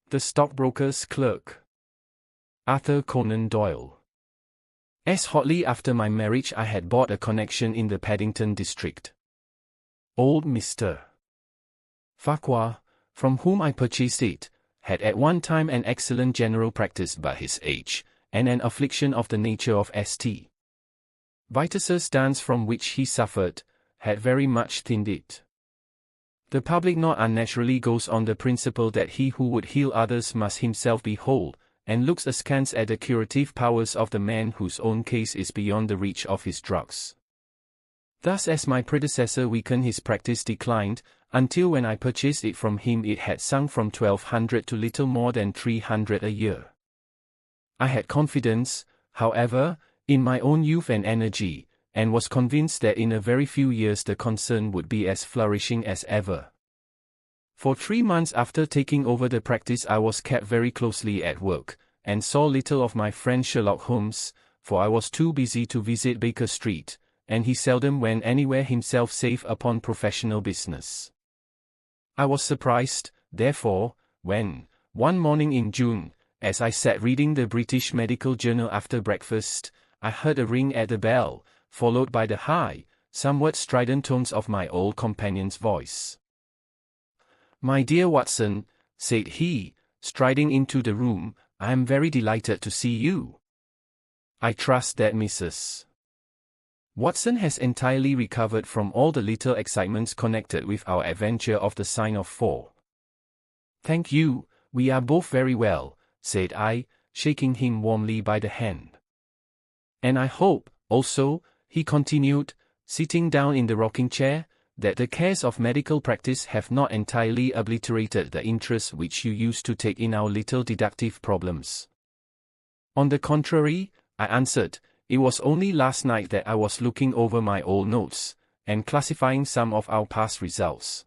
The Stockbroker's Clerk. Arthur Conan Doyle. As hotly after my marriage I had bought a connection in the Paddington district. Old Mr. Farquhar, from whom I purchased it, had at one time an excellent general practice, but his age, and an affliction of the nature of St. Vitus's dance from which he suffered, had very much thinned it. The public not unnaturally goes on the principle that he who would heal others must himself be whole, and looks askance at the curative powers of the man whose own case is beyond the reach of his drugs. Thus, as my predecessor weakened, his practice declined, until when I purchased it from him it had sunk from 1,200 to little more than 300 a year. I had confidence, however, in my own youth and energy, and was convinced that in a very few years the concern would be as flourishing as ever. For 3 months after taking over the practice I was kept very closely at work, and saw little of my friend Sherlock Holmes, for I was too busy to visit Baker Street, and he seldom went anywhere himself save upon professional business. I was surprised, therefore, when, one morning in June, as I sat reading the British Medical Journal after breakfast, I heard a ring at the bell, followed by the high, somewhat strident tones of my old companion's voice. "My dear Watson," said he, striding into the room, "I am very delighted to see you. I trust that Mrs. Watson has entirely recovered from all the little excitements connected with our adventure of the Sign of 4. "Thank you, we are both very well," said I, shaking him warmly by the hand. "And I hope, also," he continued, sitting down in the rocking chair, "that the cares of medical practice have not entirely obliterated the interest which you used to take in our little deductive problems." "On the contrary," I answered, "it was only last night that I was looking over my old notes, and classifying some of our past results."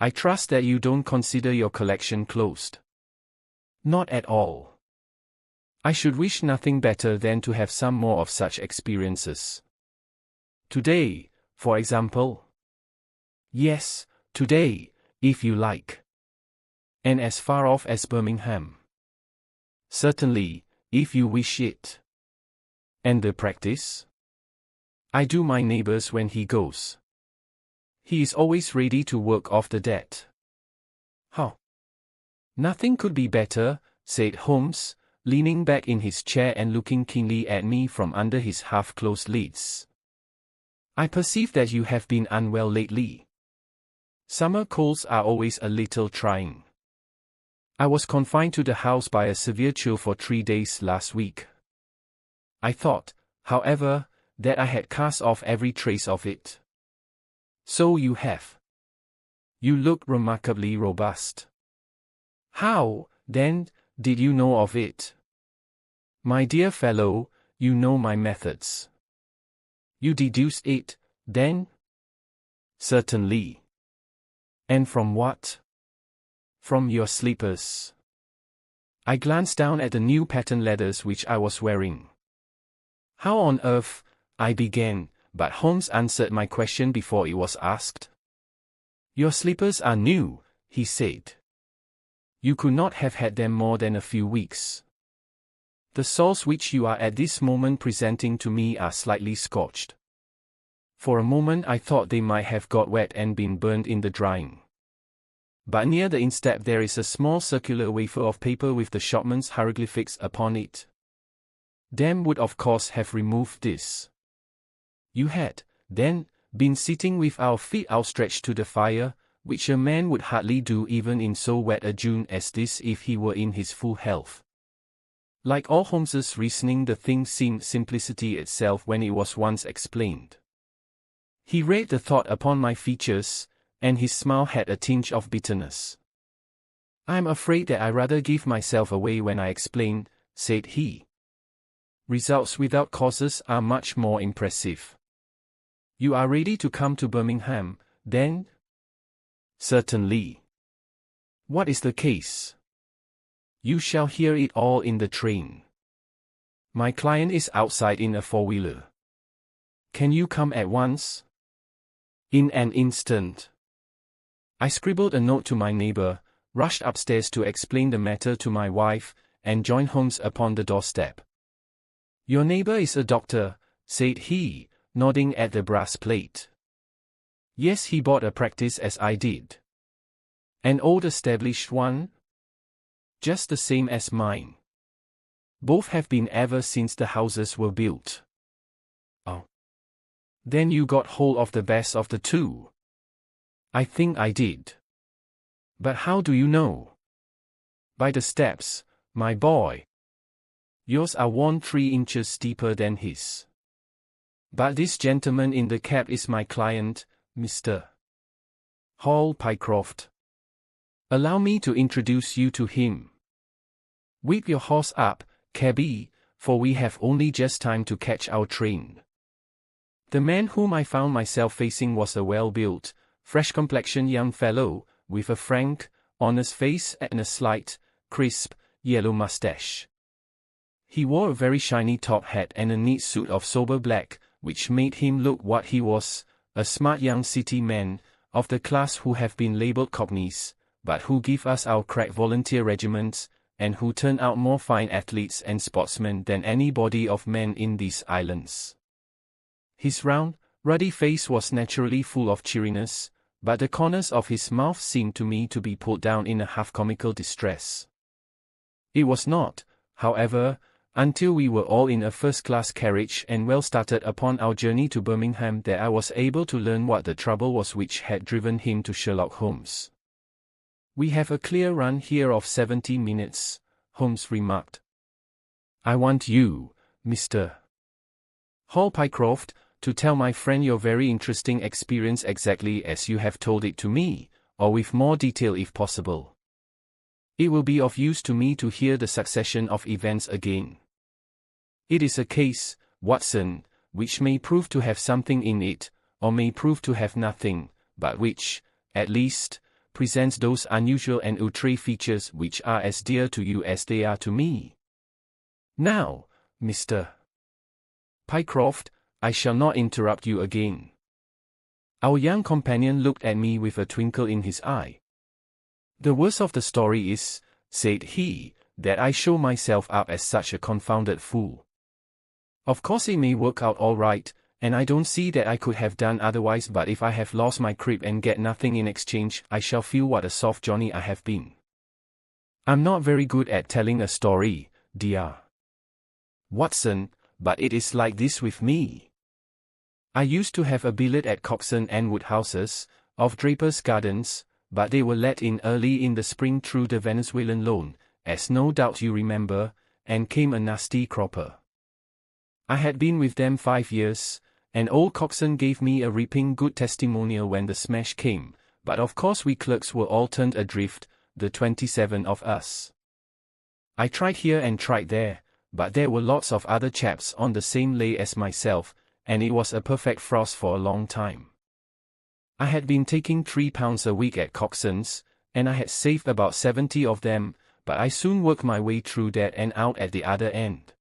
"I trust that you don't consider your collection closed." "Not at all. I should wish nothing better than to have some more of such experiences." "Today, for example?" "Yes, today, if you like." "And as far off as Birmingham?" "Certainly, if you wish it." "And the practice?" "I do my neighbor's when he goes. He is always ready to work off the debt." "How?" "Nothing could be better," said Holmes, leaning back in his chair and looking keenly at me from under his half-closed lids. "I perceive that you have been unwell lately. Summer colds are always a little trying. I was confined to the house by a severe chill for 3 days last week. I thought, however, that I had cast off every trace of it." "So you have. You look remarkably robust. How, then, did you know of it?" "My dear fellow, you know my methods." "You deduced it, then?" "Certainly." "And from what?" "From your slippers." I glanced down at the new patent leathers which I was wearing. "How on earth," I began, but Holmes answered my question before it was asked. "Your slippers are new," he said. "You could not have had them more than a few weeks. The soles which you are at this moment presenting to me are slightly scorched. For a moment I thought they might have got wet and been burned in the drying. But near the instep there is a small circular wafer of paper with the shopman's hieroglyphics upon it. Damp would of course have removed this." "You had, then, been sitting with our feet outstretched to the fire, which a man would hardly do even in so wet a June as this if he were in his full health." Like all Holmes's reasoning, the thing seemed simplicity itself when it was once explained. He read the thought upon my features, and his smile had a tinge of bitterness. "I am afraid that I rather give myself away when I explain," said he. "Results without causes are much more impressive. You are ready to come to Birmingham, then?" "Certainly." "What is the case?" "You shall hear it all in the train. My client is outside in a four-wheeler. Can you come at once?" "In an instant." I scribbled a note to my neighbor, rushed upstairs to explain the matter to my wife, and joined Holmes upon the doorstep. "Your neighbor is a doctor," said he, nodding at the brass plate. "Yes, he bought a practice as I did." "An old established one?" "Just the same as mine. Both have been ever since the houses were built." "Oh. Then you got hold of the best of the two." "I think I did." "But how do you know?" "By the steps, my boy. Yours are worn 3 inches steeper than his. But this gentleman in the cap is my client, Mr. Hall Pycroft. Allow me to introduce you to him. Whip your horse up, cabby, for we have only just time to catch our train." The man whom I found myself facing was a well-built, fresh-complexioned young fellow, with a frank, honest face and a slight, crisp, yellow mustache. He wore a very shiny top hat and a neat suit of sober black, which made him look what he was, a smart young city man, of the class who have been labelled cockneys, but who give us our crack volunteer regiments, and who turn out more fine athletes and sportsmen than any body of men in these islands. His round, ruddy face was naturally full of cheeriness, but the corners of his mouth seemed to me to be pulled down in a half-comical distress. It was not, however, until we were all in a first-class carriage and well started upon our journey to Birmingham that I was able to learn what the trouble was which had driven him to Sherlock Holmes. "We have a clear run here of 70 minutes, Holmes remarked. "I want you, Mr. Hall Pycroft, to tell my friend your very interesting experience exactly as you have told it to me, or with more detail if possible. It will be of use to me to hear the succession of events again. It is a case, Watson, which may prove to have something in it, or may prove to have nothing, but which, at least, presents those unusual and outre features which are as dear to you as they are to me. Now, Mr. Pycroft, I shall not interrupt you again." Our young companion looked at me with a twinkle in his eye. "The worst of the story is," said he, "that I show myself up as such a confounded fool. Of course it may work out all right, and I don't see that I could have done otherwise, but if I have lost my crib and get nothing in exchange, I shall feel what a soft Johnny I have been. I'm not very good at telling a story, dear Watson, but it is like this with me. I used to have a billet at Coxon and Woodhouse's, of Draper's Gardens, but they were let in early in the spring through the Venezuelan loan, as no doubt you remember, and came a nasty cropper. I had been with them 5 years, and old Coxon gave me a ripping good testimonial when the smash came, but of course we clerks were all turned adrift, the 27 of us. I tried here and tried there, but there were lots of other chaps on the same lay as myself, and it was a perfect frost for a long time. I had been taking £3 a week at Coxon's, and I had saved about 70 of them, but I soon worked my way through that and out at the other end.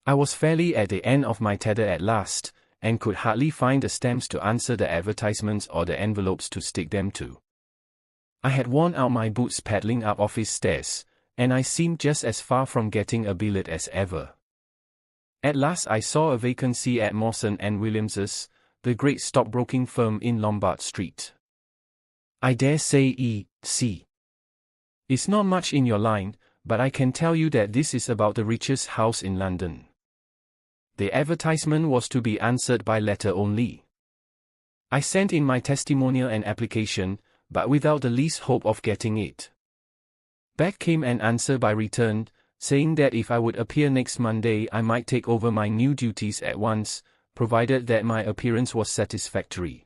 I was fairly at the end of my tether at last, and could hardly find the stamps to answer the advertisements or the envelopes to stick them to. I had worn out my boots paddling up office stairs, and I seemed just as far from getting a billet as ever. At last I saw a vacancy at Mawson and Williams's, the great stockbroking firm in Lombard Street. I dare say E.C. It's not much in your line, but I can tell you that this is about the richest house in London. The advertisement was to be answered by letter only. I sent in my testimonial and application, but without the least hope of getting it. Back came an answer by return, saying that if I would appear next Monday I might take over my new duties at once, provided that my appearance was satisfactory.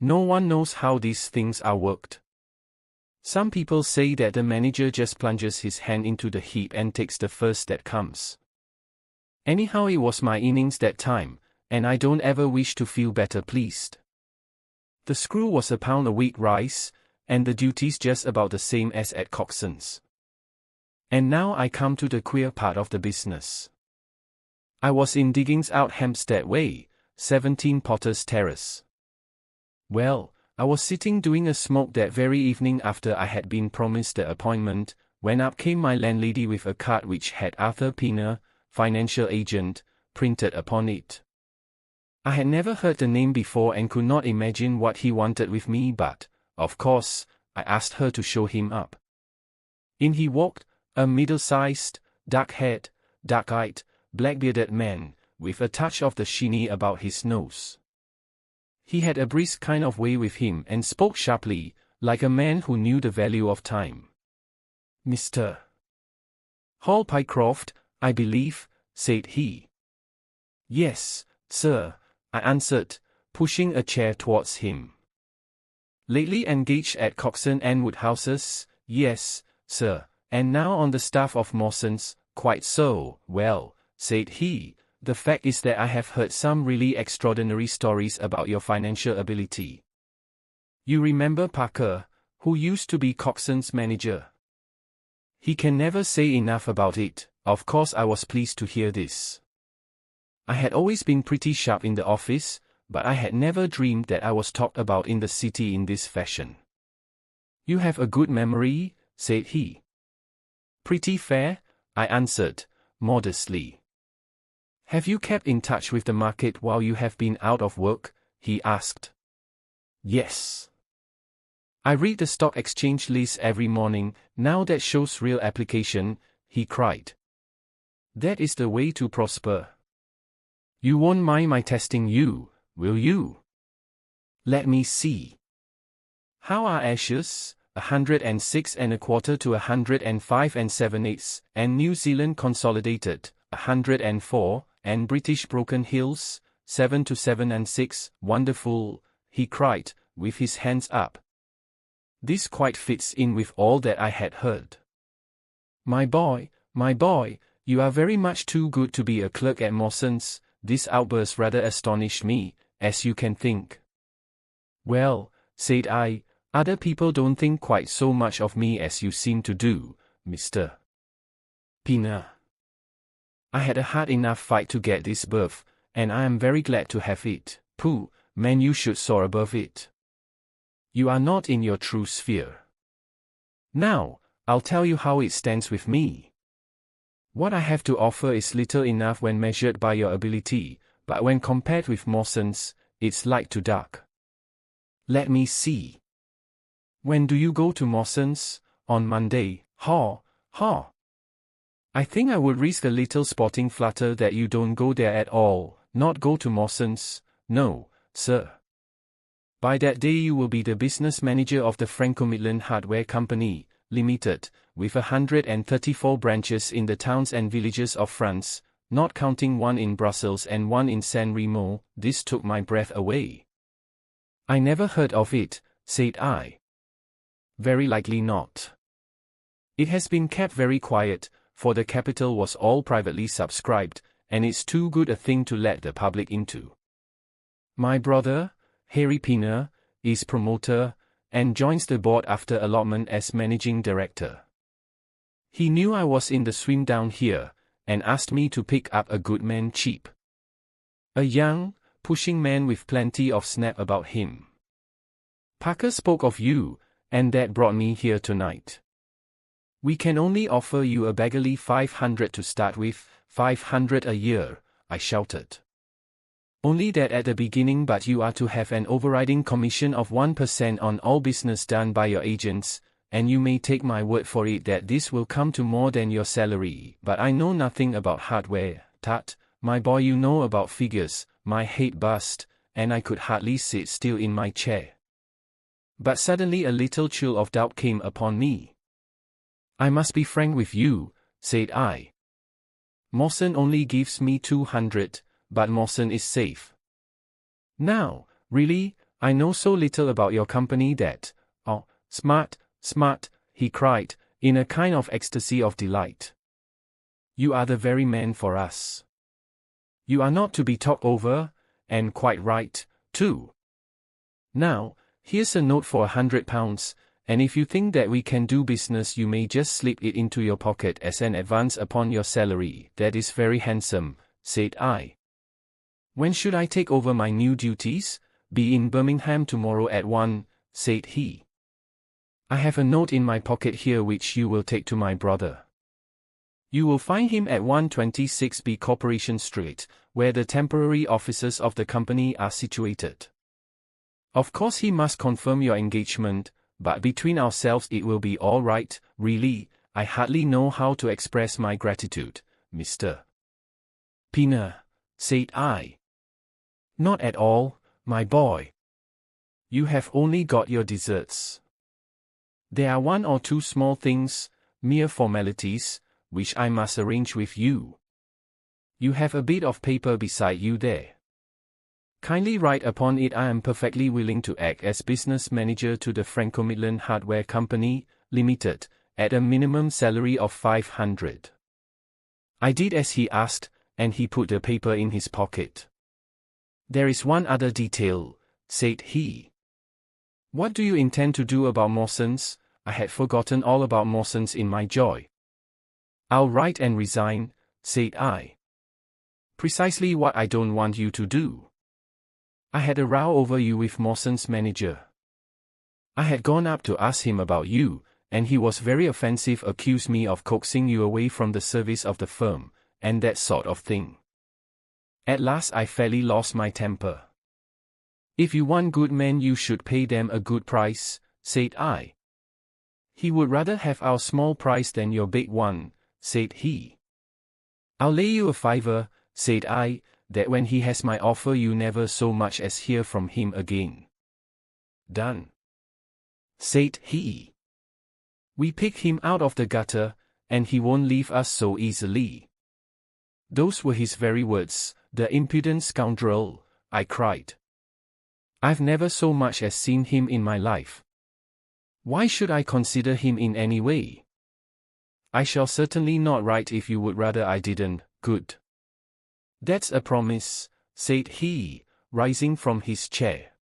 No one knows how these things are worked. Some people say that the manager just plunges his hand into the heap and takes the first that comes. Anyhow, it was my innings that time, and I don't ever wish to feel better pleased. The screw was £1 a week rise, and the duties just about the same as at Coxon's. And now I come to the queer part of the business. I was in diggings out Hampstead Way, 17 Potter's Terrace. Well, I was sitting doing a smoke that very evening after I had been promised the appointment, when up came my landlady with a card which had Arthur Conan, financial agent, printed upon it. I had never heard the name before and could not imagine what he wanted with me, but, of course, I asked her to show him up. In he walked, a middle-sized, dark-haired, dark-eyed, black-bearded man, with a touch of the shinny about his nose. He had a brisk kind of way with him and spoke sharply, like a man who knew the value of time. "Mr. Hall Pycroft, I believe," said he. "Yes, sir," I answered, pushing a chair towards him. "Lately engaged at Coxon and Woodhouse's?" "Yes, sir, and now on the staff of Mawson's." "Quite so, well," said he, "the fact is that I have heard some really extraordinary stories about your financial ability. You remember Parker, who used to be Coxon's manager? He can never say enough about it." Of course I was pleased to hear this. I had always been pretty sharp in the office, but I had never dreamed that I was talked about in the city in this fashion. "You have a good memory," said he. "Pretty fair," I answered, modestly. "Have you kept in touch with the market while you have been out of work?" he asked. "Yes. I read the stock exchange list every morning. Now that shows real application," he cried. "That is the way to prosper. You won't mind my testing you, will you? Let me see. How are Ashes, 106 1/4 to 105 7/8, and New Zealand Consolidated, 104, and British Broken Hills, 7 to 7 6, wonderful," he cried, with his hands up. This quite fits in with all that I had heard. My boy, you are very much too good to be a clerk at Mawson's." This outburst rather astonished me, as you can think. "Well," said I, "other people don't think quite so much of me as you seem to do, Mr. Conan. I had a hard enough fight to get this berth, and I am very glad to have it. Pooh, man, you should soar above it. You are not in your true sphere. Now, I'll tell you how it stands with me. What I have to offer is little enough when measured by your ability, but when compared with Mawson's, it's like to duck. Let me see. When do you go to Mawson's? On Monday. Haw, haw. I think I would risk a little sporting flutter that you don't go there at all. Not go to Mawson's? No, sir. By that day you will be the business manager of the Franco-Midland Hardware Company, Limited, with 134 branches in the towns and villages of France, not counting one in Brussels and one in San Remo. This took my breath away. "I never heard of it," said I. "Very likely not. It has been kept very quiet, for the capital was all privately subscribed, and it's too good a thing to let the public into. My brother, Harry Conan, is promoter, and joins the board after allotment as managing director. He knew I was in the swim down here, and asked me to pick up a good man cheap. A young, pushing man with plenty of snap about him. Parker spoke of you, and that brought me here tonight. We can only offer you a beggarly 500 to start with, 500 a year," I shouted. "Only that at the beginning, but you are to have an overriding commission of 1% on all business done by your agents, and you may take my word for it that this will come to more than your salary. But I know nothing about hardware. Tut, my boy, you know about figures." My head buzzed, and I could hardly sit still in my chair. But suddenly a little chill of doubt came upon me. "I must be frank with you," said I. "Mawson only gives me 200, but Mawson is safe. Now, really, I know so little about your company that—" "Oh, smart, smart," he cried, in a kind of ecstasy of delight. "You are the very man for us. You are not to be talked over, and quite right, too. Now, here's a note for £100, and if you think that we can do business, you may just slip it into your pocket as an advance upon your salary." "That is very handsome," said I. "When should I take over my new duties?" "Be in Birmingham tomorrow at 1, said he. I have a note in my pocket here which you will take to my brother. You will find him at 126B Corporation Street, where the temporary offices of the company are situated. Of course he must confirm your engagement, but between ourselves it will be all right. Really, I hardly know how to express my gratitude, Mr. Pinner, said I. Not at all, my boy. You have only got your deserts. There are one or two small things, mere formalities, which I must arrange with you. You have a bit of paper beside you there. Kindly write upon it I am perfectly willing to act as business manager to the Franco-Midland Hardware Company, Limited, at a minimum salary of 500. I did as he asked, and he put the paper in his pocket. There is one other detail, said he. What do you intend to do about Mawson's? I had forgotten all about Mawson's in my joy. I'll write and resign, said I. Precisely what I don't want you to do. I had a row over you with Mawson's manager. I had gone up to ask him about you, and he was very offensive, accused me of coaxing you away from the service of the firm, and that sort of thing. At last I fairly lost my temper. If you want good men you should pay them a good price, said I. He would rather have our small price than your big one, said he. I'll lay you a fiver, said I, that when he has my offer you never so much as hear from him again. Done, said he. We pick him out of the gutter, and he won't leave us so easily. Those were his very words. The impudent scoundrel, I cried. I've never so much as seen him in my life. Why should I consider him in any way? I shall certainly not write if you would rather I didn't. Good. That's a promise, said he, rising from his chair.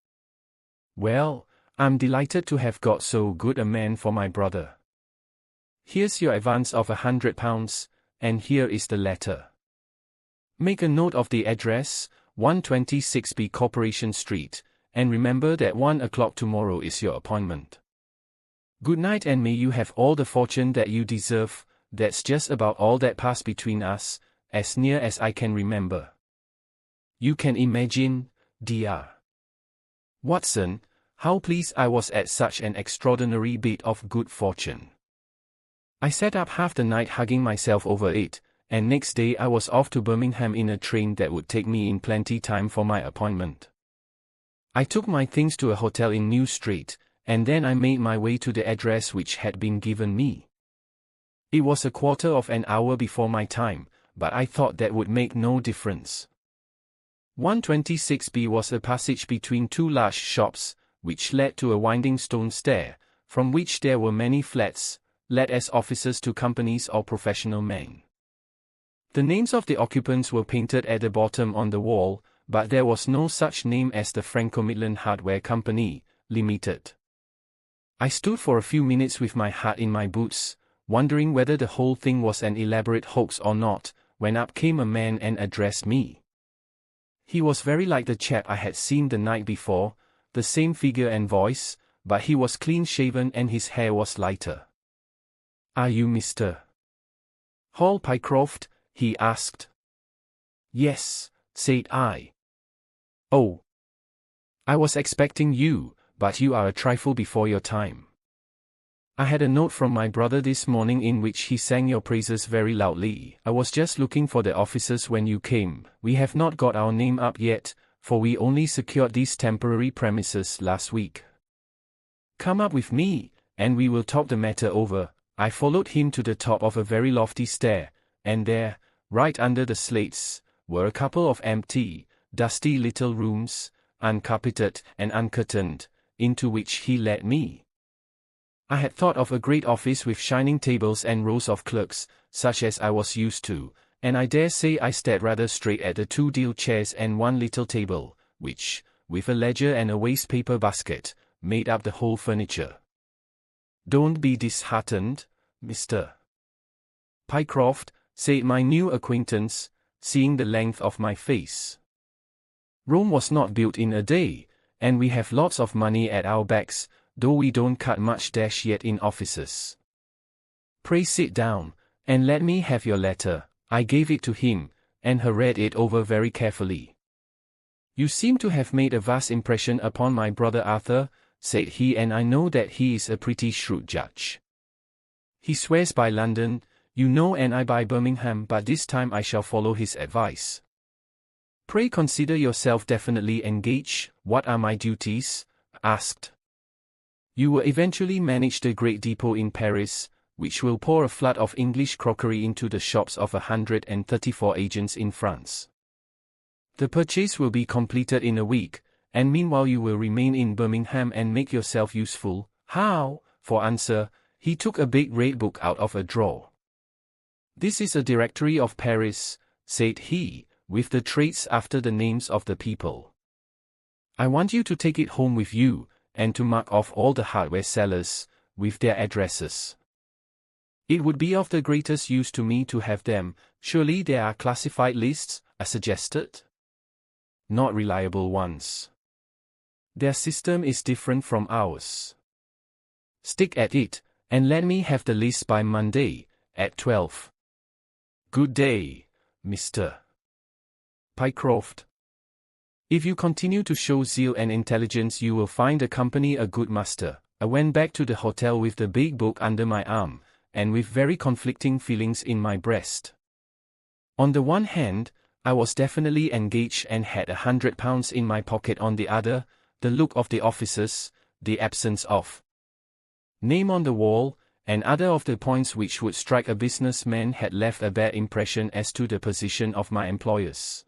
Well, I'm delighted to have got so good a man for my brother. Here's your advance of £100, and here is the letter. Make a note of the address, 126B Corporation Street, and remember that 1 o'clock tomorrow is your appointment. Good night, and may you have all the fortune that you deserve. That's just about all that passed between us, as near as I can remember. You can imagine, dear Watson, how pleased I was at such an extraordinary bit of good fortune. I sat up half the night hugging myself over it, and next day I was off to Birmingham in a train that would take me in plenty time for my appointment. I took my things to a hotel in New Street, and then I made my way to the address which had been given me. It was a quarter of an hour before my time, but I thought that would make no difference. 126B was a passage between two large shops, which led to a winding stone stair, from which there were many flats, let as offices to companies or professional men. The names of the occupants were painted at the bottom on the wall, but there was no such name as the Franco-Midland Hardware Company, Limited. I stood for a few minutes with my heart in my boots, wondering whether the whole thing was an elaborate hoax or not, when up came a man and addressed me. He was very like the chap I had seen the night before, the same figure and voice, but he was clean-shaven and his hair was lighter. Are you Mr. Hall Pycroft? He asked. Yes, said I. Oh. I was expecting you, but you are a trifle before your time. I had a note from my brother this morning in which he sang your praises very loudly. I was just looking for the officers when you came. We have not got our name up yet, for we only secured these temporary premises last week. Come up with me, and we will talk the matter over. I followed him to the top of a very lofty stair, and there, right under the slates, were a couple of empty, dusty little rooms, uncarpeted and uncurtained, into which he led me. I had thought of a great office with shining tables and rows of clerks, such as I was used to, and I dare say I stared rather straight at the two deal chairs and one little table, which, with a ledger and a waste paper basket, made up the whole furniture. Don't be disheartened, Mr. Pycroft, said my new acquaintance, seeing the length of my face. Rome was not built in a day, and we have lots of money at our backs, though we don't cut much dash yet in offices. Pray sit down, and let me have your letter. I gave it to him, and he read it over very carefully. You seem to have made a vast impression upon my brother Arthur, said he, and I know that he is a pretty shrewd judge. He swears by London, you know, and I by Birmingham, but this time I shall follow his advice. Pray consider yourself definitely engaged. What are my duties? Asked. You will eventually manage the great depot in Paris, which will pour a flood of English crockery into the shops of 134 agents in France. The purchase will be completed in a week, and meanwhile you will remain in Birmingham and make yourself useful. How? For answer, he took a big red book out of a drawer. This is a directory of Paris, said he, with the traits after the names of the people. I want you to take it home with you, and to mark off all the hardware sellers, with their addresses. It would be of the greatest use to me to have them. Surely there are classified lists, I suggested. Not reliable ones. Their system is different from ours. Stick at it, and let me have the list by Monday, at 12. Good day, Mr. Pycroft. If you continue to show zeal and intelligence, you will find the company a good master. I went back to the hotel with the big book under my arm, and with very conflicting feelings in my breast. On the one hand, I was definitely engaged and had £100 in my pocket. On the other, the look of the officers, the absence of name on the wall, and other of the points which would strike a businessman had left a bad impression as to the position of my employers.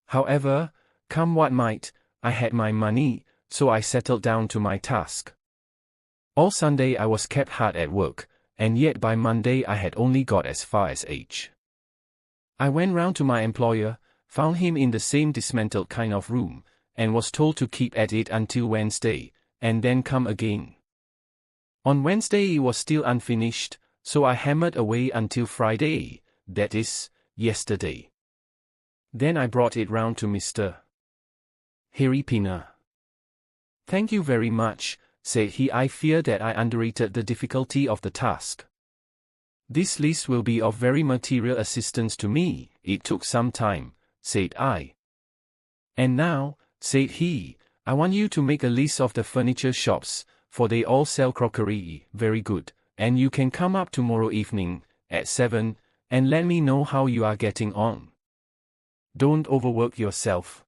However, come what might, I had my money, so I settled down to my task. All Sunday I was kept hard at work, and yet by Monday I had only got as far as H. I went round to my employer, found him in the same dismantled kind of room, and was told to keep at it until Wednesday, and then come again. On Wednesday it was still unfinished, so I hammered away until Friday, that is, yesterday. Then I brought it round to Mr. Harry Pinner. Thank you very much, said he. I fear that I underrated the difficulty of the task. This list will be of very material assistance to me. It took some time, said I. And now, said he, I want you to make a list of the furniture shops, for they all sell crockery. Very good, and you can come up tomorrow evening, at 7, and let me know how you are getting on. Don't overwork yourself.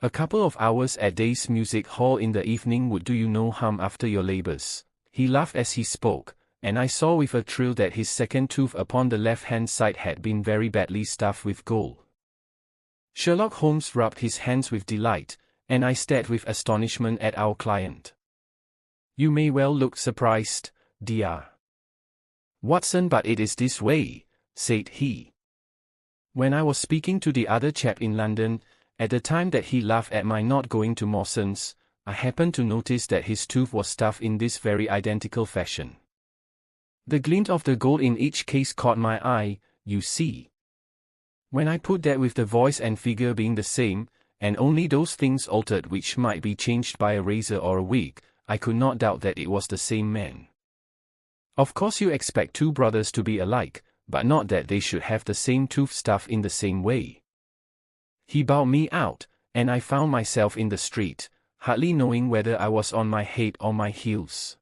A couple of hours at Day's Music Hall in the evening would do you no harm after your labors. He laughed as he spoke, and I saw with a thrill that his second tooth upon the left-hand side had been very badly stuffed with gold. Sherlock Holmes rubbed his hands with delight, and I stared with astonishment at our client. You may well look surprised, dear Watson, but it is this way, said he. When I was speaking to the other chap in London, at the time that he laughed at my not going to Mawson's, I happened to notice that his tooth was stuffed in this very identical fashion. The glint of the gold in each case caught my eye, you see. When I put that with the voice and figure being the same, and only those things altered which might be changed by a razor or a wig, I could not doubt that it was the same man. Of course you expect two brothers to be alike, but not that they should have the same tooth stuffed in the same way. He bowed me out, and I found myself in the street, hardly knowing whether I was on my head or my heels.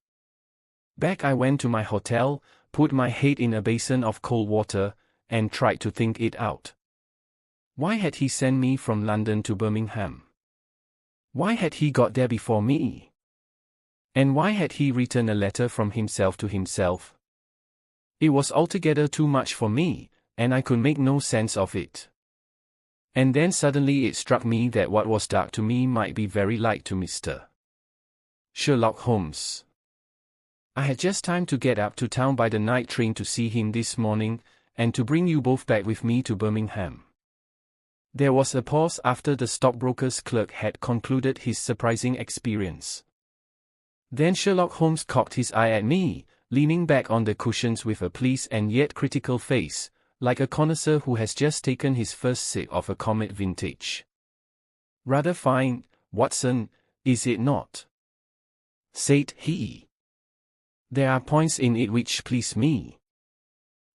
Back I went to my hotel, put my head in a basin of cold water, and tried to think it out. Why had he sent me from London to Birmingham? Why had he got there before me? And why had he written a letter from himself to himself? It was altogether too much for me, and I could make no sense of it. And then suddenly it struck me that what was dark to me might be very light to Mr. Sherlock Holmes. I had just time to get up to town by the night train to see him this morning, and to bring you both back with me to Birmingham. There was a pause after the stockbroker's clerk had concluded his surprising experience. Then Sherlock Holmes cocked his eye at me, leaning back on the cushions with a pleased and yet critical face, like a connoisseur who has just taken his first sip of a Comet vintage. Rather fine, Watson, is it not? said he. "There are points in it which please me.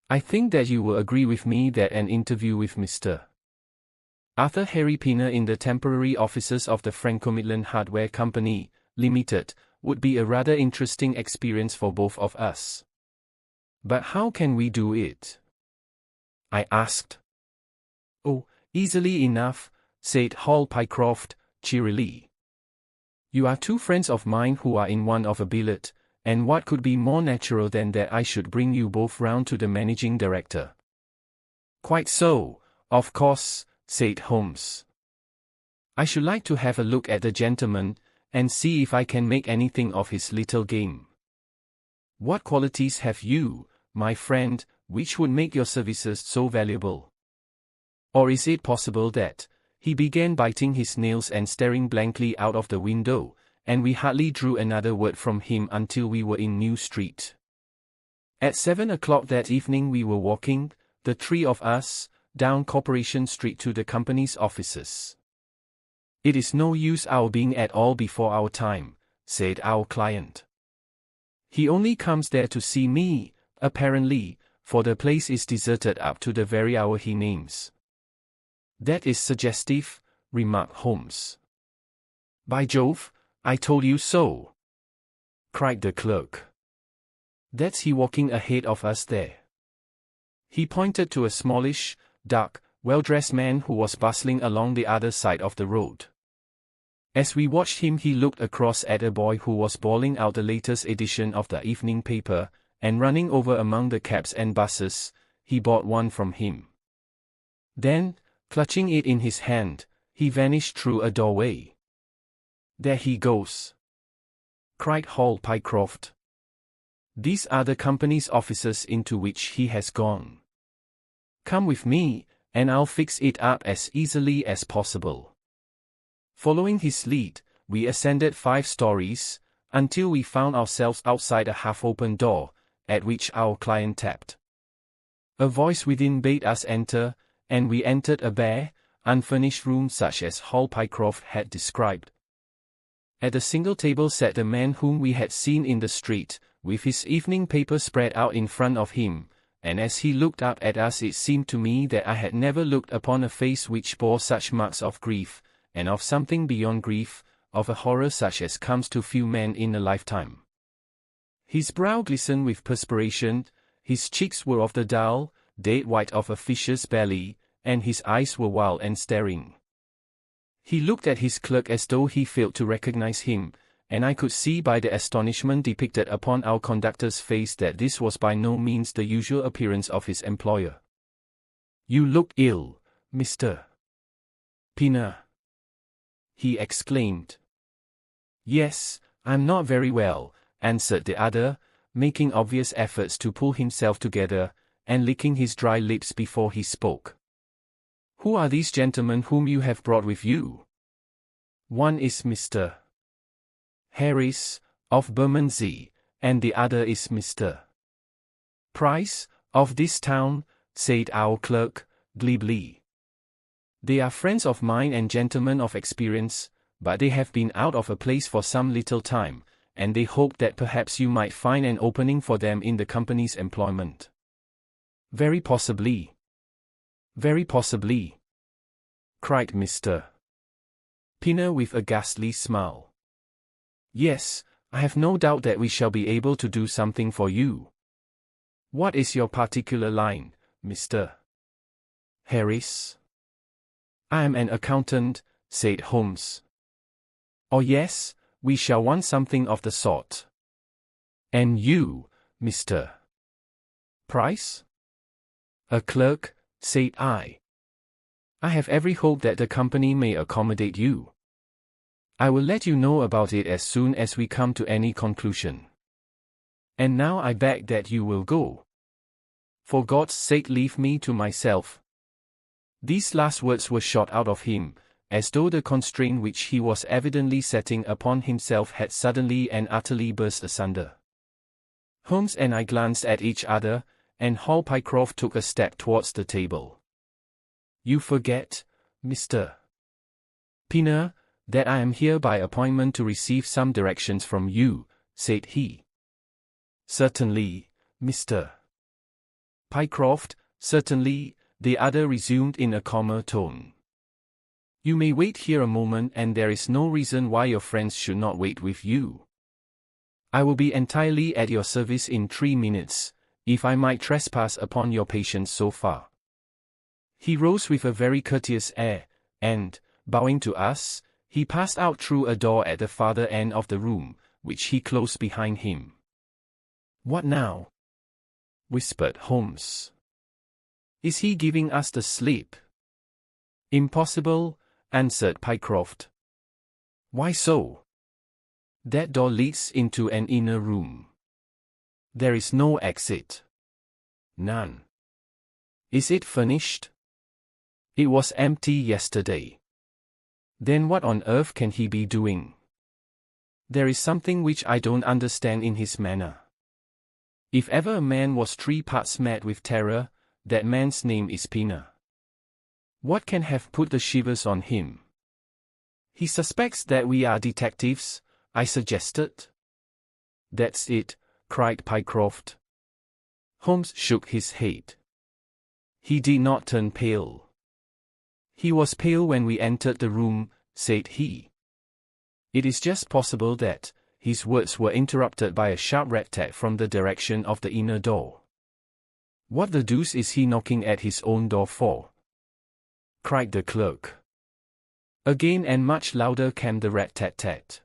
I think that you will agree with me that an interview with Mr. Arthur Harry Pinner in the temporary offices of the Franco-Midland Hardware Company, Limited, would be a rather interesting experience for both of us." "But how can we do it?" I asked. "Oh, easily enough," said Hall Pycroft, cheerily. "You are two friends of mine who are in want of a billet, and what could be more natural than that I should bring you both round to the managing director?" "Quite so, of course," said Holmes. "I should like to have a look at the gentleman, and see if I can make anything of his little game. What qualities have you, my friend, which would make your services so valuable? Or is it possible that—" He began biting his nails and staring blankly out of the window, and we hardly drew another word from him until we were in New Street. At 7 o'clock that evening we were walking, the three of us, down Corporation Street to the company's offices. "It is no use our being at all before our time," said our client. "He only comes there to see me, apparently, for the place is deserted up to the very hour he names." "That is suggestive," remarked Holmes. "By Jove, I told you so!" cried the clerk. "That's he walking ahead of us there." He pointed to a smallish, dark, well-dressed man who was bustling along the other side of the road. As we watched him, he looked across at a boy who was bawling out the latest edition of the evening paper, and running over among the cabs and buses, he bought one from him. Then, clutching it in his hand, he vanished through a doorway. "There he goes!" cried Hall Pycroft. "These are the company's offices into which he has gone. Come with me, and I'll fix it up as easily as possible." Following his lead, we ascended 5 stories, until we found ourselves outside a half-open door, at which our client tapped. A voice within bade us enter, and we entered a bare, unfurnished room such as Hall Pycroft had described. At a single table sat the man whom we had seen in the street, with his evening paper spread out in front of him, and as he looked up at us it seemed to me that I had never looked upon a face which bore such marks of grief, and of something beyond grief, of a horror such as comes to few men in a lifetime. His brow glistened with perspiration, his cheeks were of the dull, dead white of a fish's belly, and his eyes were wild and staring. He looked at his clerk as though he failed to recognize him, and I could see by the astonishment depicted upon our conductor's face that this was by no means the usual appearance of his employer. "You look ill, Mr. Pinner," he exclaimed. "Yes, I'm not very well," answered the other, making obvious efforts to pull himself together, and licking his dry lips before he spoke. "Who are these gentlemen whom you have brought with you?" "One is Mr. Harris, of Bermondsey, and the other is Mr. Price, of this town," said our clerk, glibly. "They are friends of mine and gentlemen of experience, but they have been out of a place for some little time, and they hoped that perhaps you might find an opening for them in the company's employment." "Very possibly. Very possibly," cried Mr. Pinner with a ghastly smile. "Yes, I have no doubt that we shall be able to do something for you. What is your particular line, Mr. Harris?" "I am an accountant," said Holmes. "Oh yes, we shall want something of the sort. And you, Mr. Price?" "A clerk," said I. "I have every hope that the company may accommodate you. I will let you know about it as soon as we come to any conclusion. And now I beg that you will go. For God's sake, leave me to myself." These last words were shot out of him, as though the constraint which he was evidently setting upon himself had suddenly and utterly burst asunder. Holmes and I glanced at each other, and Hall Pycroft took a step towards the table. "You forget, Mr. Pinner, that I am here by appointment to receive some directions from you," said he. Certainly, Mr. Pycroft, certainly, the other resumed in a calmer tone. You may wait here a moment, and there is no reason why your friends should not wait with you. I will be entirely at your service in 3 minutes, if I might trespass upon your patience so far. He rose with a very courteous air, and, bowing to us, he passed out through a door at the farther end of the room, which he closed behind him. What now? Whispered Holmes. Is he giving us the slip? Impossible, answered Pycroft. Why so? That door leads into an inner room. There is no exit. None. Is it furnished? It was empty yesterday. Then what on earth can he be doing? There is something which I don't understand in his manner. If ever a man was 3 parts mad with terror, that man's name is Pina. What can have put the shivers on him? He suspects that we are detectives, I suggested. That's it, cried Pycroft. Holmes shook his head. He did not turn pale. He was pale when we entered the room, said he. It is just possible that his words were interrupted by a sharp rat-tat from the direction of the inner door. What the deuce is he knocking at his own door for? Cried the clerk. Again and much louder came the rat-tat-tat.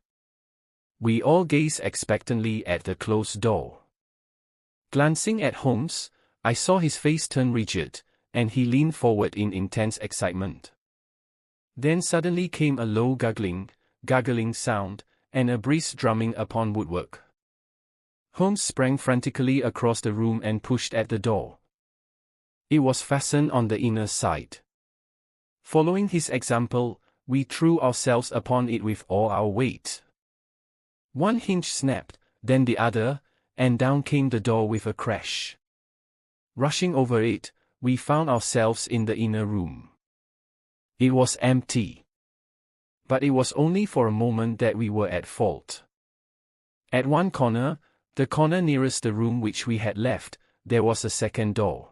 We all gazed expectantly at the closed door. Glancing at Holmes, I saw his face turn rigid, and he leaned forward in intense excitement. Then suddenly came a low gargling sound, and a brisk drumming upon woodwork. Holmes sprang frantically across the room and pushed at the door. It was fastened on the inner side. Following his example, we threw ourselves upon it with all our weight. One hinge snapped, then the other, and down came the door with a crash. Rushing over it, we found ourselves in the inner room. It was empty. But it was only for a moment that we were at fault. At one corner, the corner nearest the room which we had left, there was a second door.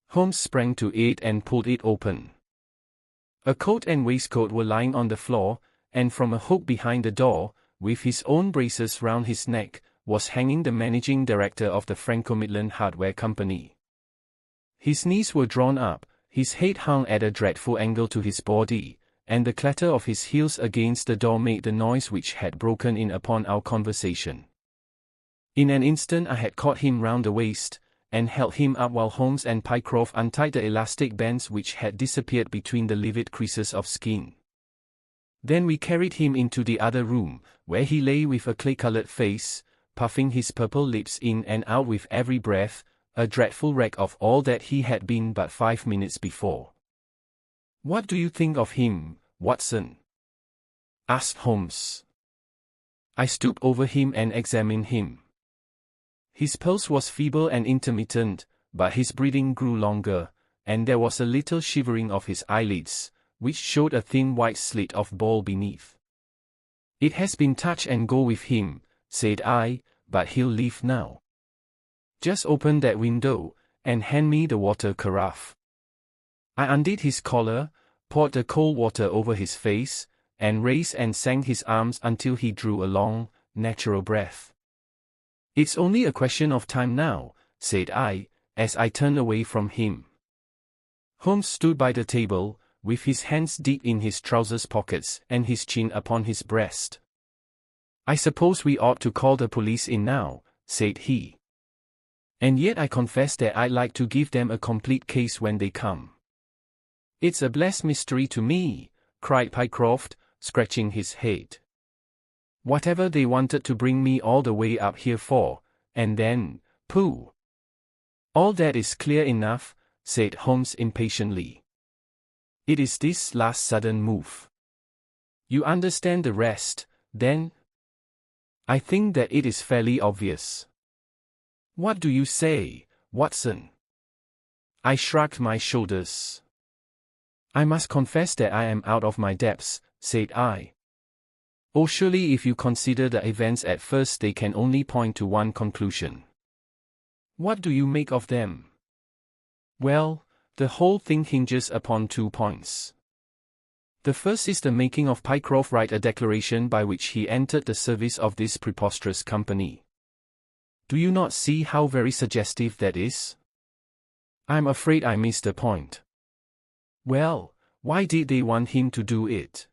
Holmes sprang to it and pulled it open. A coat and waistcoat were lying on the floor, and from a hook behind the door, with his own braces round his neck, was hanging the managing director of the Franco-Midland Hardware Company. His knees were drawn up, his head hung at a dreadful angle to his body, and the clatter of his heels against the door made the noise which had broken in upon our conversation. In an instant I had caught him round the waist, and held him up while Holmes and Pycroft untied the elastic bands which had disappeared between the livid creases of skin. Then we carried him into the other room, where he lay with a clay-colored face, puffing his purple lips in and out with every breath, a dreadful wreck of all that he had been but 5 minutes before. What do you think of him, Watson? Asked Holmes. I stooped over him and examined him. His pulse was feeble and intermittent, but his breathing grew longer, and there was a little shivering of his eyelids, which showed a thin white slit of ball beneath. It has been touch and go with him, said I, but he'll leave now. Just open that window, and hand me the water carafe. I undid his collar, poured the cold water over his face, and raised and sank his arms until he drew a long, natural breath. It's only a question of time now, said I, as I turned away from him. Holmes stood by the table, with his hands deep in his trousers pockets and his chin upon his breast. I suppose we ought to call the police in now, said he. And yet I confess that I'd like to give them a complete case when they come. It's a blessed mystery to me, cried Pycroft, scratching his head. Whatever they wanted to bring me all the way up here for, and then, pooh. All that is clear enough, said Holmes impatiently. It is this last sudden move. You understand the rest, then? I think that it is fairly obvious. What do you say, Watson? I shrugged my shoulders. I must confess that I am out of my depths, said I. Oh, surely if you consider the events at first they can only point to one conclusion. What do you make of them? Well, the whole thing hinges upon 2 points. The first is the making of Pycroft write a declaration by which he entered the service of this preposterous company. Do you not see how very suggestive that is? I'm afraid I missed the point. Well, why did they want him to do it?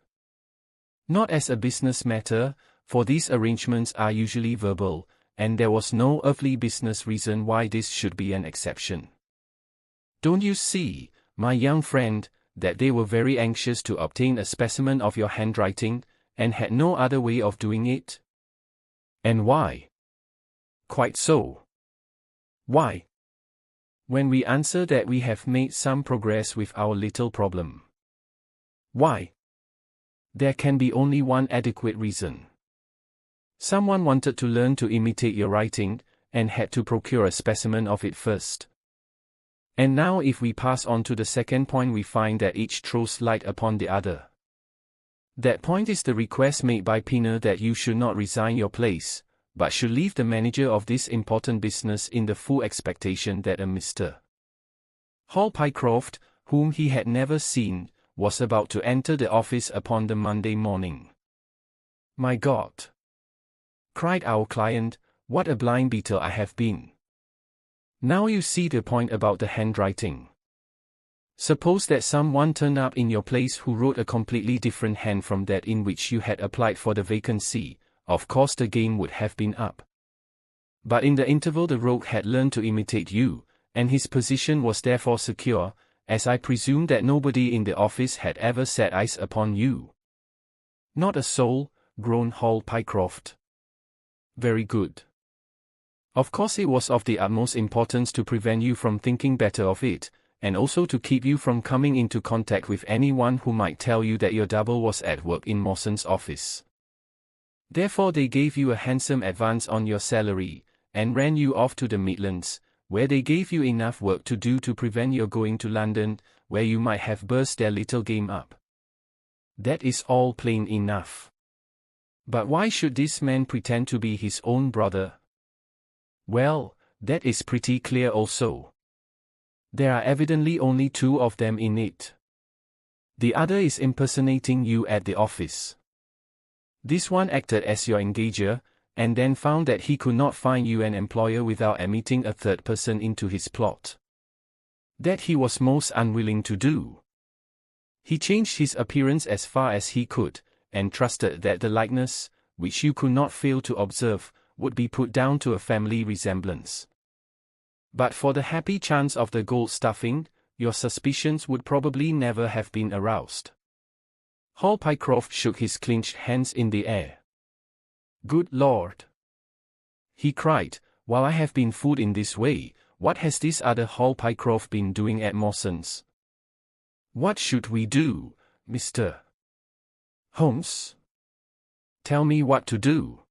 Not as a business matter, for these arrangements are usually verbal, and there was no earthly business reason why this should be an exception. Don't you see, my young friend, that they were very anxious to obtain a specimen of your handwriting, and had no other way of doing it? And why? Quite so. Why? When we answer that we have made some progress with our little problem. Why? There can be only one adequate reason. Someone wanted to learn to imitate your writing, and had to procure a specimen of it first. And now if we pass on to the second point, we find that each throws light upon the other. That point is the request made by Pinner that you should not resign your place, but should leave the manager of this important business in the full expectation that a Mr. Hall Pycroft, whom he had never seen, was about to enter the office upon the Monday morning. My God! Cried our client, what a blind beetle I have been! Now you see the point about the handwriting. Suppose that someone turned up in your place who wrote a completely different hand from that in which you had applied for the vacancy, of course the game would have been up. But in the interval the rogue had learned to imitate you, and his position was therefore secure, as I presume that nobody in the office had ever set eyes upon you. Not a soul, groaned Hall Pycroft. Very good. Of course it was of the utmost importance to prevent you from thinking better of it, and also to keep you from coming into contact with anyone who might tell you that your double was at work in Mawson's office. Therefore they gave you a handsome advance on your salary, and ran you off to the Midlands, where they gave you enough work to do to prevent your going to London, where you might have burst their little game up. That is all plain enough. But why should this man pretend to be his own brother? Well, that is pretty clear also. There are evidently only 2 of them in it. The other is impersonating you at the office. This one acted as your engager, and then found that he could not find you an employer without admitting a third person into his plot. That he was most unwilling to do. He changed his appearance as far as he could, and trusted that the likeness, which you could not fail to observe, would be put down to a family resemblance. But for the happy chance of the gold stuffing, your suspicions would probably never have been aroused. Hall Pycroft shook his clenched hands in the air. Good Lord! He cried, while I have been fooled in this way, what has this other Hall Pycroft been doing at Mawson's? What should we do, Mr. Holmes? Tell me what to do.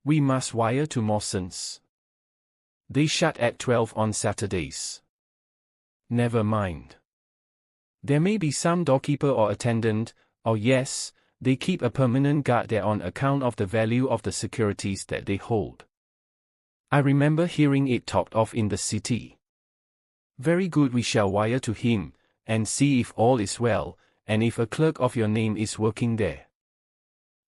We must wire to Mawson's. They shut at 12 on Saturdays. Never mind. There may be some doorkeeper or attendant, or yes, they keep a permanent guard there on account of the value of the securities that they hold. I remember hearing it talked of in the city. Very good, we shall wire to him, and see if all is well, and if a clerk of your name is working there.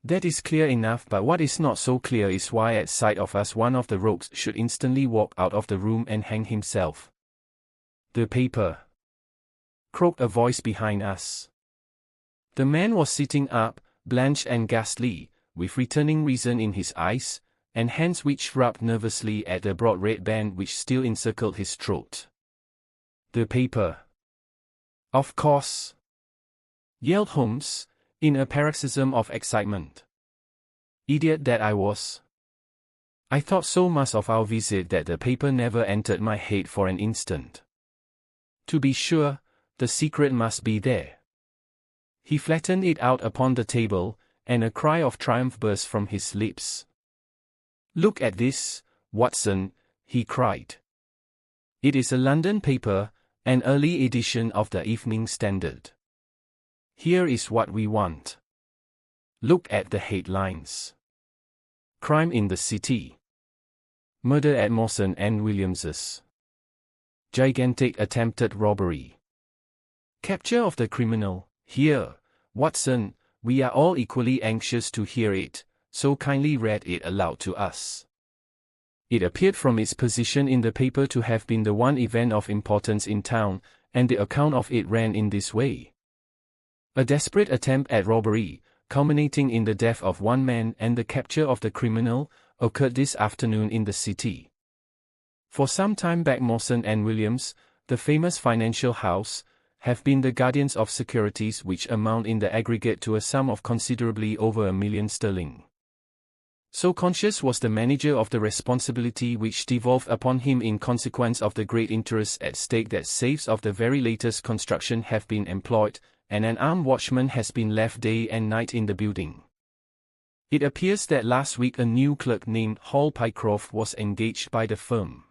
That is clear enough, but what is not so clear is why at sight of us one of the rogues should instantly walk out of the room and hang himself. The paper, croaked a voice behind us. The man was sitting up, blanched and ghastly, with returning reason in his eyes, and hands which rubbed nervously at the broad red band which still encircled his throat. The paper. Of course, yelled Holmes, in a paroxysm of excitement. Idiot that I was. I thought so much of our visit that the paper never entered my head for an instant. To be sure, the secret must be there. He flattened it out upon the table, and a cry of triumph burst from his lips. Look at this, Watson, he cried. It is a London paper, an early edition of the Evening Standard. Here is what we want. Look at the headlines. Crime in the city. Murder at Mawson and Williams's. Gigantic attempted robbery. Capture of the criminal. Here, Watson, we are all equally anxious to hear it, so kindly read it aloud to us. It appeared from its position in the paper to have been the one event of importance in town, and the account of it ran in this way. A desperate attempt at robbery, culminating in the death of one man and the capture of the criminal, occurred this afternoon in the city. For some time back, Mawson and Williams, the famous financial house, have been the guardians of securities which amount in the aggregate to a sum of considerably over £1 million. So conscious was the manager of the responsibility which devolved upon him in consequence of the great interests at stake that safes of the very latest construction have been employed, and an armed watchman has been left day and night in the building. It appears that last week a new clerk named Hall Pycroft was engaged by the firm.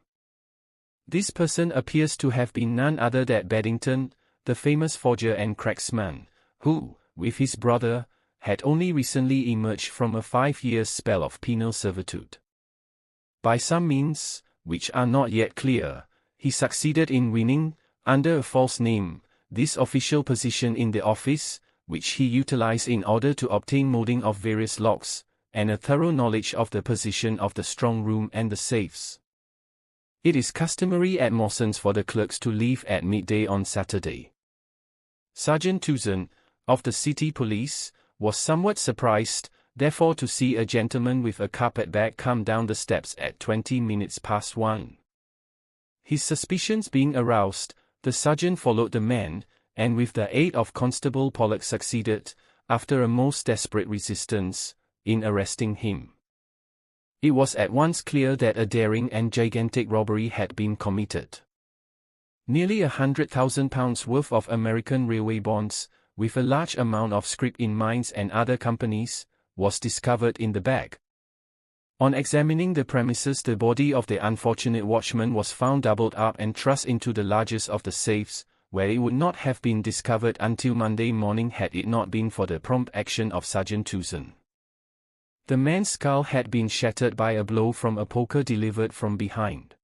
This person appears to have been none other than Beddington, the famous forger and cracksman, who, with his brother, had only recently emerged from a 5-year spell of penal servitude. By some means, which are not yet clear, he succeeded in winning, under a false name, this official position in the office, which he utilized in order to obtain molding of various locks, and a thorough knowledge of the position of the strong room and the safes. It is customary at Mawson's for the clerks to leave at midday on Saturday. Sergeant Tucson, of the city police, was somewhat surprised, therefore, to see a gentleman with a carpet bag come down the steps at 1:20. His suspicions being aroused, the sergeant followed the man, and with the aid of Constable Pollock succeeded, after a most desperate resistance, in arresting him. It was at once clear that a daring and gigantic robbery had been committed. Nearly £100,000 worth of American railway bonds, with a large amount of scrip in mines and other companies, was discovered in the bag. On examining the premises, the body of the unfortunate watchman was found doubled up and thrust into the largest of the safes, where it would not have been discovered until Monday morning had it not been for the prompt action of Sergeant Tucson. The man's skull had been shattered by a blow from a poker delivered from behind.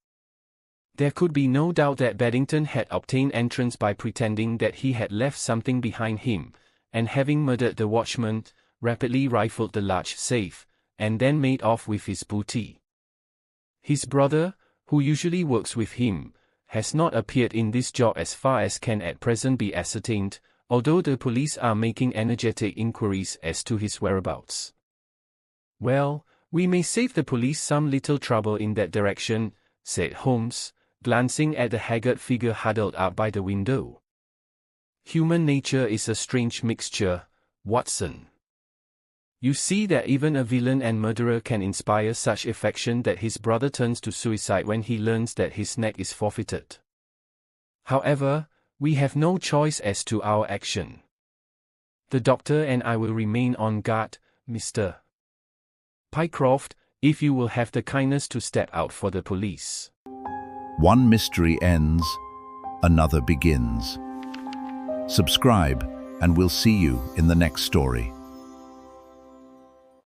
There could be no doubt that Beddington had obtained entrance by pretending that he had left something behind him, and having murdered the watchman, rapidly rifled the large safe, and then made off with his booty. His brother, who usually works with him, has not appeared in this job as far as can at present be ascertained, although the police are making energetic inquiries as to his whereabouts. Well, we may save the police some little trouble in that direction, said Holmes, glancing at the haggard figure huddled up by the window. Human nature is a strange mixture, Watson. You see that even a villain and murderer can inspire such affection that his brother turns to suicide when he learns that his neck is forfeited. However, we have no choice as to our action. The doctor and I will remain on guard, Mr. Pycroft, if you will have the kindness to step out for the police. One mystery ends, another begins. Subscribe, and we'll see you in the next story.